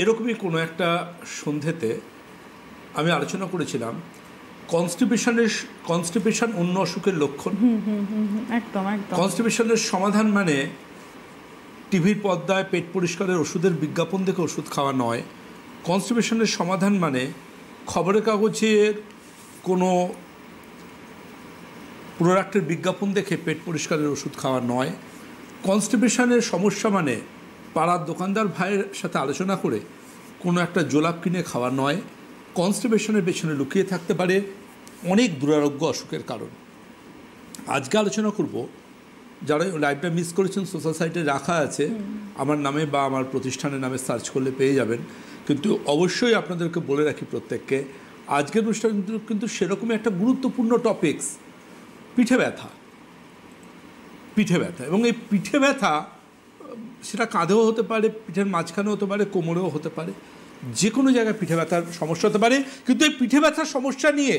এরকমই কোনো একটা সন্ধ্যেতে আমি আলোচনা করেছিলাম কনস্টিপেশন অন্য অসুখের লক্ষণ। একদম একদম। কনস্টিপেশনের সমাধান মানে টিভির পর্দায় পেট পরিষ্কারের ওষুধের বিজ্ঞাপন দেখে ওষুধ খাওয়া নয়। কনস্টিপেশনের সমাধান মানে খবরের কাগজের কোনো প্রোডাক্টের বিজ্ঞাপন দেখে পেট পরিষ্কারের ওষুধ খাওয়া নয়। কনস্টিপেশনের সমস্যা মানে পাড়ার দোকানদার ভাইয়ের সাথে আলোচনা করে কোনো একটা জোলাপ কিনে খাওয়া নয়। কনস্টিপেশনের পেছনে লুকিয়ে থাকতে পারে অনেক দুরারোগ্য অসুখের কারণ। আজকে আলোচনা করব, যারা লাইভটা মিস করেছেন সোশ্যাল সাইটে রাখা আছে, আমার নামে বা আমার প্রতিষ্ঠানের নামে সার্চ করলে পেয়ে যাবেন। কিন্তু অবশ্যই আপনাদেরকে বলে রাখি প্রত্যেককে, আজকের অনুষ্ঠান কিন্তু সেরকমই একটা গুরুত্বপূর্ণ টপিকস, পিঠে ব্যথা। পিঠে ব্যথা, এবং এই পিঠে ব্যথা সেটা কাঁধেও হতে পারে, পিঠের মাঝখানেও হতে পারে, কোমরেও হতে পারে, যে কোনো জায়গায় পিঠে ব্যথার সমস্যা হতে পারে। কিন্তু এই পিঠে ব্যথার সমস্যা নিয়ে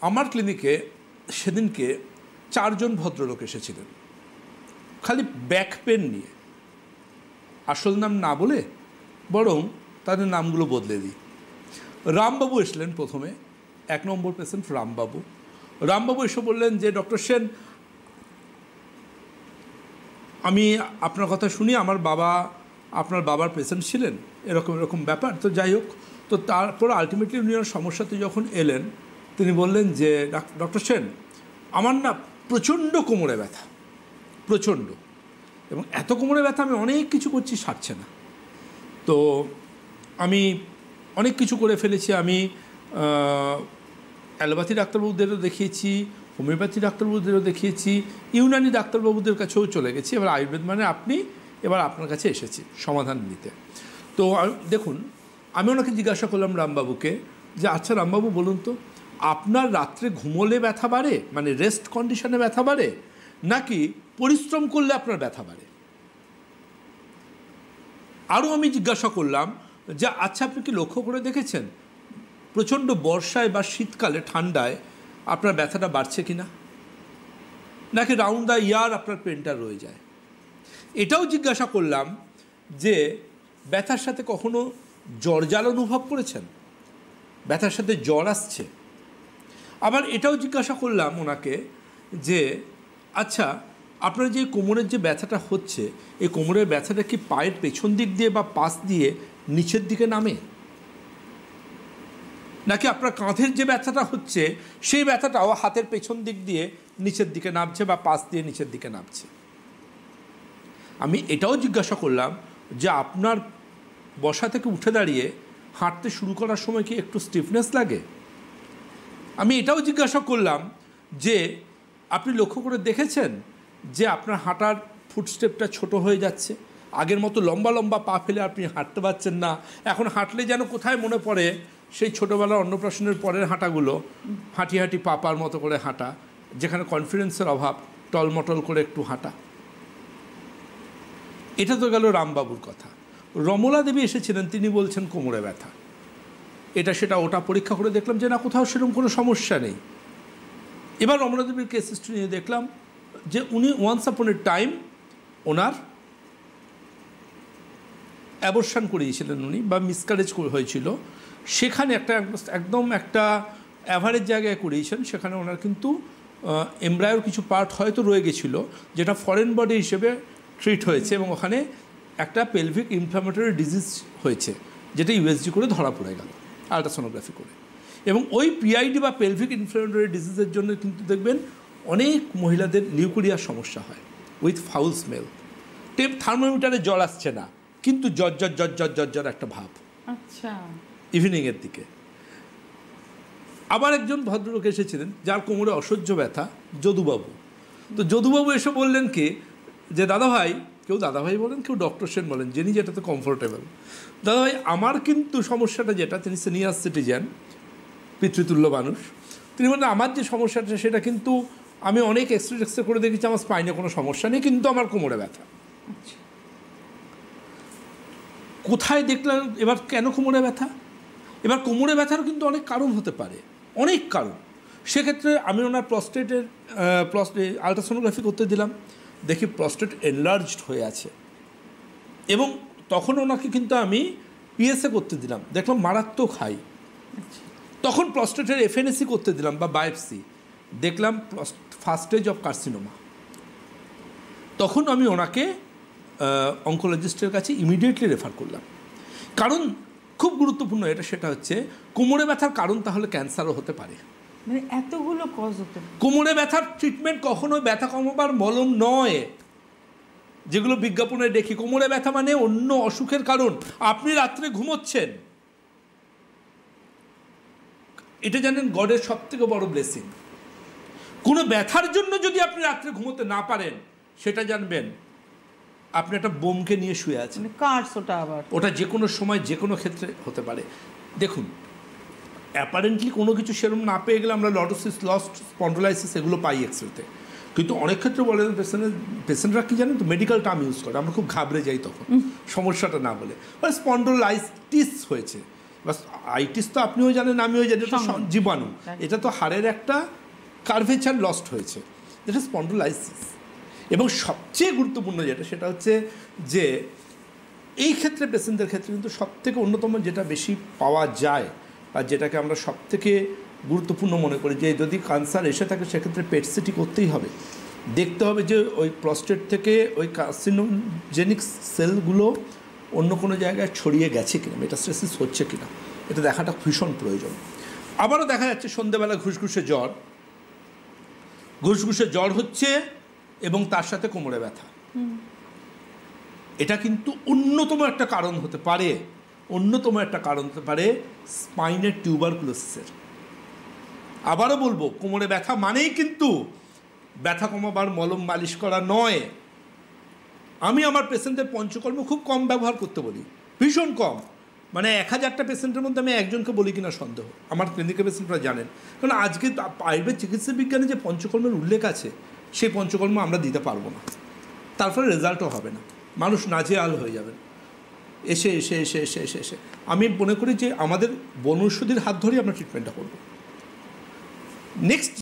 আমার ক্লিনিকে সেদিনকে 4 জন ভদ্রলোক এসেছিলেন, খালি ব্যাক পেন নিয়ে। আসল নাম না বলে বরং তাদের নামগুলো বদলে দিই। রামবাবু এসলেন প্রথমে, 1 নম্বর পেশেন্ট রামবাবু। রামবাবু এসে বললেন যে ডক্টর সেন, আমি আপনার কথা শুনি, আমার বাবা আপনার বাবার পেশেন্ট ছিলেন, এরকম এরকম ব্যাপার। তো যাই হোক, তো তারপর আলটিমেটলি উনি ওর সমস্যাতে যখন এলেন, তিনি বললেন যে ডক্টর সেন, আমার না প্রচণ্ড কোমরে ব্যথা, প্রচণ্ড, এবং এত কোমরে ব্যথা আমি অনেক কিছু করছি, সারছে না। তো আমি অনেক কিছু করে ফেলেছি, আমি অ্যালোপ্যাথি ডাক্তারবাবুদেরও দেখিয়েছি, হোমিওপ্যাথি ডাক্তারবাবুদেরও দেখিয়েছি, ইউনানি ডাক্তারবাবুদের কাছেও চলে গেছি, এবার আয়ুর্বেদ মানে আপনি, এবার আপনার কাছে এসেছি সমাধান নিতে। তো দেখুন, আমি ওনাকে জিজ্ঞাসা করলাম রামবাবুকে যে আচ্ছা রামবাবু বলুন তো, আপনার রাত্রে ঘুমোলে ব্যথা বাড়ে, মানে রেস্ট কন্ডিশনে ব্যথা বাড়ে, নাকি পরিশ্রম করলে আপনার ব্যথা বাড়ে? আরও আমি জিজ্ঞাসা করলাম যে আচ্ছা আপনি কি লক্ষ্য করে দেখেছেন প্রচণ্ড বর্ষায় বা শীতকালে ঠান্ডায় আপনার ব্যথাটা বাড়ছে কি না, নাকি রাউন্ড দ্য ইয়ার আপনার পেনটা রয়ে যায়? এটাও জিজ্ঞাসা করলাম যে ব্যথার সাথে কখনো জ্বর জ্বালা অনুভব করেছেন, ব্যথার সাথে জ্বর আসছে? আবার এটাও জিজ্ঞাসা করলাম ওনাকে যে আচ্ছা আপনার যে কোমরের যে ব্যথাটা হচ্ছে, এই কোমরের ব্যথাটা কি পায়ের পেছন দিক দিয়ে বা পাশ দিয়ে নিচের দিকে নামে, নাকি আপনার কাঁধের যে ব্যথাটা হচ্ছে সেই ব্যথাটাও হাতের পেছন দিক দিয়ে নিচের দিকে নামছে বা পাশ দিয়ে নিচের দিকে নামছে? আমি এটাও জিজ্ঞাসা করলাম যে আপনার বসা থেকে উঠে দাঁড়িয়ে হাঁটতে শুরু করার সময় কি একটু স্টিফনেস লাগে? আমি এটাও জিজ্ঞাসা করলাম যে আপনি লক্ষ্য করে দেখেছেন যে আপনার হাঁটার ফুটস্টেপটা ছোট হয়ে যাচ্ছে, আগের মতো লম্বা লম্বা পা ফেলে আপনি হাঁটতে পারছেন না, এখন হাঁটলে যেন কোথায় মনে পড়ে সেই ছোটোবেলার অন্নপ্রাশনের পরের হাঁটাগুলো, হাঁটি হাঁটি পাপার মতো করে হাঁটা, যেখানে কনফিডেন্সের অভাব, টলমটল করে একটু হাঁটা। এটা তো গেল রামবাবুর কথা। রমলা দেবী এসেছিলেন, তিনি বলছেন কোমরে ব্যথা, এটা সেটা ওটা পরীক্ষা করে দেখলাম যে না, কোথাও সেরকম কোনো সমস্যা নেই। এবার রমলা দেবীর কেস হিস্ট্রি নিয়ে দেখলাম যে উনি ওয়ান্স আপন এ টাইম ওনার অ্যাবর্শন করিয়েছিলেন উনি, বা মিসক্যারেজ হয়েছিল, সেখানে একদম একটা অ্যাভারেজ জায়গায় করিয়েছেন, সেখানে ওনার কিন্তু এমব্রায়োর কিছু পার্ট হয়তো রয়ে গেছিলো, যেটা ফরেন বডি হিসেবে ট্রিট হয়েছে, এবং ওখানে একটা পেলভিক ইনফ্ল্যামেটরি ডিজিজ হয়েছে, যেটা ইউএসজি করে ধরা পড়ে গেল আলট্রাসোনোগ্রাফি করে। এবং ওই পিআইডি বা পেলভিক ইনফ্ল্যামেটরি ডিজিজের জন্য কিন্তু দেখবেন অনেক মহিলাদের লিউকোরিয়ার সমস্যা হয় উইথ ফাউল স্মেল। থার্মোমিটারে জল আসছে না, কিন্তু জ্বর জ্বর জ্বর জ্বর জ্বর জ্বর একটা ভাব, আচ্ছা, ইভিনিংয়ের দিকে। আবার একজন ভদ্রলোক এসেছিলেন যার কোমরে অসহ্য ব্যথা, যদুবাবু। তো যদুবাবু এসে বললেন কি যে দাদাভাই, কেউ দাদাভাই বলেন, কেউ ডক্টর সেন বলেন, যিনি যেটাতে কমফোর্টেবল, দাদাভাই আমার কিন্তু সমস্যাটা যেটা, তিনি সিনিয়র সিটিজেন, পিতৃতুল্য মানুষ, তিনি বলেন আমার যে সমস্যাটা সেটা কিন্তু আমি অনেক এক্সরে করে দেখেছি, আমার স্পাইনে কোনো সমস্যা নেই, কিন্তু আমার কোমরে ব্যথা। কোথায় দেখলাম এবার কেন কোমরে ব্যথা? এবার কোমরে ব্যথারও কিন্তু অনেক কারণ হতে পারে, অনেক কারণ। সেক্ষেত্রে আমি ওনার প্রস্টেট আলট্রাসোনোগ্রাফি করতে দিলাম, দেখি প্রস্টেট এনলার্জড হয়ে আছে, এবং তখন ওনাকে কিন্তু আমি পিএসএ করতে দিলাম, দেখলাম মারাত্মক হাই। তখন প্রস্টেটের এফএনএসি করতে দিলাম বা বায়োপসি, দেখলাম ফার্স্ট স্টেজ অফ কার্সিনোমা। তখন আমি ওনাকে অঙ্কোলজিস্টের কাছে ইমিডিয়েটলি রেফার করলাম। কারণ খুব গুরুত্বপূর্ণ এটা, সেটা হচ্ছে কোমরে ব্যথার কারণ তাহলে ক্যান্সারও হতে পারে। মানে এতগুলো কজ হতে কোমরে ব্যথার ট্রিটমেন্ট কখনোই ব্যথা কমাবার মলম নয়, যেগুলো বিজ্ঞাপনে দেখি। কোমরে ব্যথা মানে অন্য অসুখের কারণ। আপনি রাত্রে ঘুমোচ্ছেন, এটা জানেন গডের সব থেকে বড় ব্লেসিং। কোনো ব্যথার জন্য যদি আপনি রাত্রে ঘুমোতে না পারেন, সেটা জানবেন আপনি একটা বোমকে নিয়ে শুয়ে আছেন। ওটা যে কোনো সময় যে কোনো ক্ষেত্রে হতে পারে। দেখুন, অ্যাপারেন্টলি কোনো কিছু সেরকম না পেয়ে গেলে আমরা লটোসিস, লস্ট স্পন্ডোলাইসিস এগুলো পাই এক্সরেতে, কিন্তু অনেক ক্ষেত্রে বলে পেশেন্টরা কি জানেন তো, মেডিকেল টার্ম ইউজ করে, আমরা খুব ঘাবড়ে যাই তখন সমস্যাটা না বলে। স্পন্ডোলাইটিস হয়েছে, বাস আইটিস তো আপনিও জানেন আমিও জানি, এটা জীবাণু, এটা তো হাড়ের একটা কার্ভেচার লস্ট হয়েছে, যেটা স্পন্ডোলাইসিস। এবং সবচেয়ে গুরুত্বপূর্ণ যেটা, সেটা হচ্ছে যে এই ক্ষেত্রে পেশেন্টদের ক্ষেত্রে কিন্তু সবথেকে অন্যতম যেটা বেশি পাওয়া যায় বা যেটাকে আমরা সবথেকে গুরুত্বপূর্ণ মনে করি, যে যদি ক্যান্সার এসে থাকে সেক্ষেত্রে পেট সিটি করতেই হবে, দেখতে হবে যে ওই প্রস্টেট থেকে ওই কার্সিনোজেনিক সেলগুলো অন্য কোনো জায়গায় ছড়িয়ে গেছে কিনা, মেটাস্টেসিস হচ্ছে কিনা, এটা দেখাটা ভীষণ প্রয়োজন। আবারও দেখা যাচ্ছে সন্ধ্যেবেলা ঘুষঘুষে জ্বর হচ্ছে এবং তার সাথে কোমরে ব্যথা। এটা কিন্তু অন্যতম একটা কারণ হতে পারে স্পাইনের টিউবারকুলোসিসের। আবারও বলবো, কোমরে ব্যথা মানেই কিন্তু ব্যথা কমাবার মলম মালিশ করা নয়। আমি আমার পেশেন্টদের পঞ্চকর্ম খুব কম ব্যবহার করতে বলি, ভীষণ কম। মানে 1000টা পেশেন্টের মধ্যে আমি একজনকে বলি কিনা সন্দেহ, আমার ক্লিনিকের পেশেন্টরা জানেন। কারণ আজকে আয়ুর্বেদ চিকিৎসা বিজ্ঞানে যে পঞ্চকর্মের উল্লেখ আছে, সেই পঞ্চকর্ম আমরা দিতে পারবো না, তার ফলে রেজাল্টও হবে না, মানুষ নাজেহাল হয়ে যাবেন। এসে আমি মনে করি যে আমাদের বনৌষধির হাত ধরেই আমরা ট্রিটমেন্টটা করবো। নেক্সট